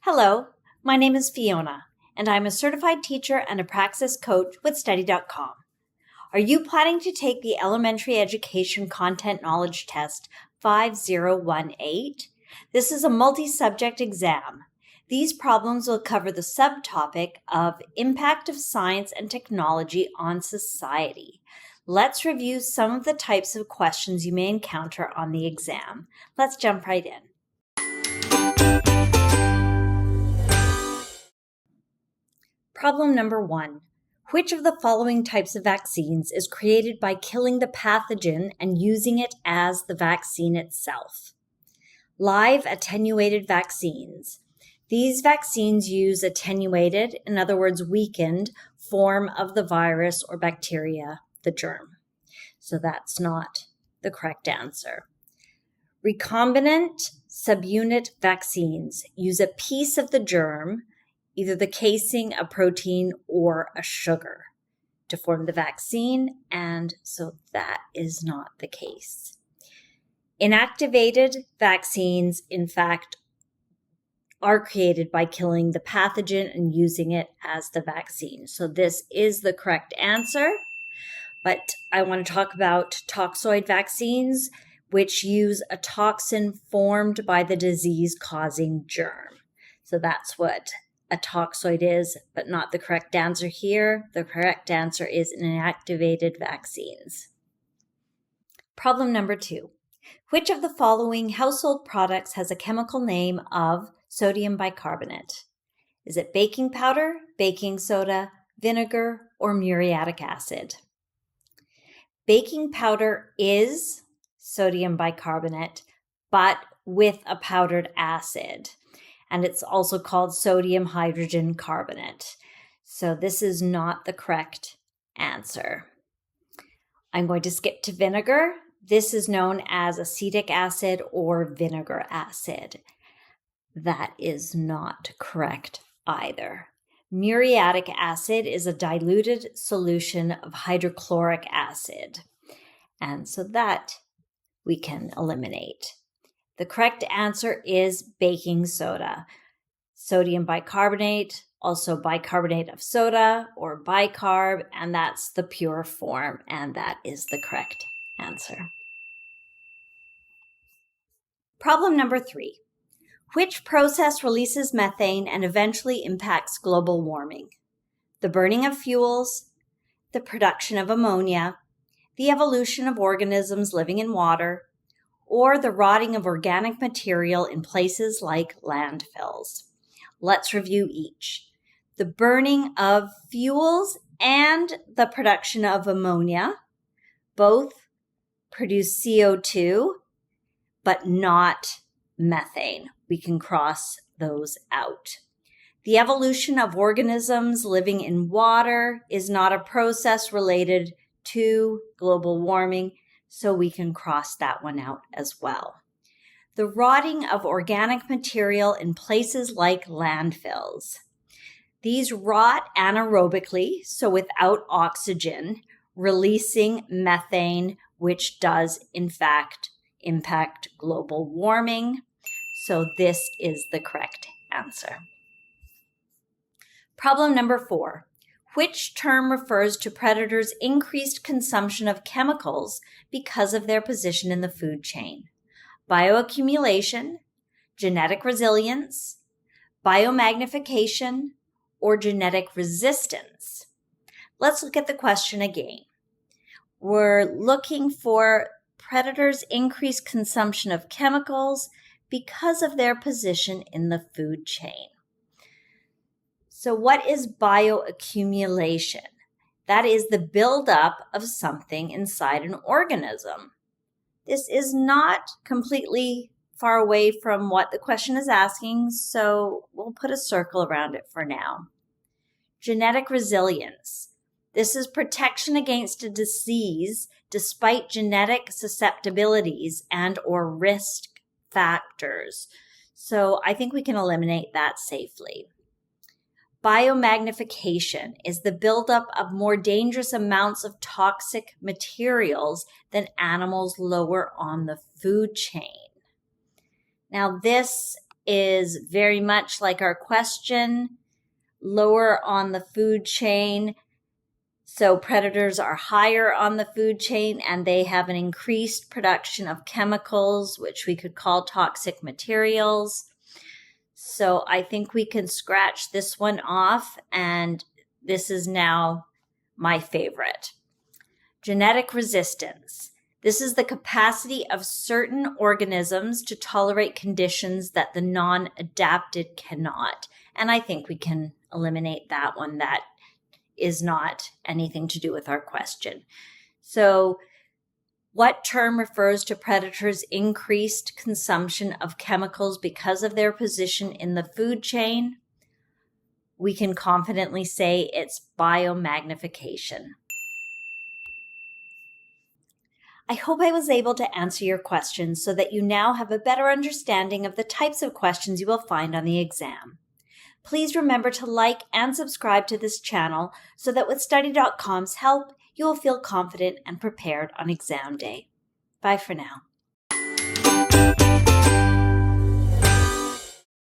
Hello, my name is Fiona, and I'm a certified teacher and a Praxis coach with Study.com. Are you planning to take the Elementary Education Content Knowledge Test 5018? This is a multi-subject exam. These problems will cover the subtopic of impact of science and technology on society. Let's review some of the types of questions you may encounter on the exam. Let's jump right in. Problem number 1. Which of the following types of vaccines is created by killing the pathogen and using it as the vaccine itself? Live attenuated vaccines. These vaccines use attenuated, in other words, weakened, form of the virus or bacteria, the germ. So that's not the correct answer. Recombinant subunit vaccines use a piece of the germ, either the casing, a protein, or a sugar to form the vaccine, and so that is not the case. Inactivated vaccines, in fact, are created by killing the pathogen and using it as the vaccine. So this is the correct answer, but I want to talk about toxoid vaccines, which use a toxin formed by the disease-causing germ. So that's what a toxoid is, but not the correct answer here. The correct answer is inactivated vaccines. Problem number 2. Which of the following household products has a chemical name of sodium bicarbonate? Is it baking powder, baking soda, vinegar, or muriatic acid? Baking powder is sodium bicarbonate, but with a powdered acid. And it's also called sodium hydrogen carbonate. So this is not the correct answer. I'm going to skip to vinegar. This is known as acetic acid or vinegar acid. That is not correct either. Muriatic acid is a diluted solution of hydrochloric acid. And so that we can eliminate. The correct answer is baking soda. Sodium bicarbonate, also bicarbonate of soda or bicarb, and that's the pure form, and that is the correct answer. Problem number 3. Which process releases methane and eventually impacts global warming? The burning of fuels, the production of ammonia, the evolution of organisms living in water, or the rotting of organic material in places like landfills. Let's review each. The burning of fuels and the production of ammonia both produce CO2, but not methane. We can cross those out. The evolution of organisms living in water is not a process related to global warming, so we can cross that one out as well. The rotting of organic material in places like landfills. These rot anaerobically, so without oxygen, releasing methane, which does in fact impact global warming. So this is the correct answer. Problem number 4. Which term refers to predators' increased consumption of chemicals because of their position in the food chain? Bioaccumulation, genetic resilience, biomagnification, or genetic resistance? Let's look at the question again. We're looking for predators' increased consumption of chemicals because of their position in the food chain. So what is bioaccumulation? That is the buildup of something inside an organism. This is not completely far away from what the question is asking, so we'll put a circle around it for now. Genetic resilience. This is protection against a disease despite genetic susceptibilities and or risk factors. So I think we can eliminate that safely. Biomagnification is the buildup of more dangerous amounts of toxic materials than animals lower on the food chain. Now, this is very much like our question, lower on the food chain. So predators are higher on the food chain and they have an increased production of chemicals, which we could call toxic materials. So I think we can scratch this one off, and this is now my favorite. Genetic resistance. This is the capacity of certain organisms to tolerate conditions that the non-adapted cannot. And I think we can eliminate that one. That is not anything to do with our question. So what term refers to predators' increased consumption of chemicals because of their position in the food chain? We can confidently say it's biomagnification. I hope I was able to answer your questions so that you now have a better understanding of the types of questions you will find on the exam. Please remember to like and subscribe to this channel so that with Study.com's help, you will feel confident and prepared on exam day. Bye for now.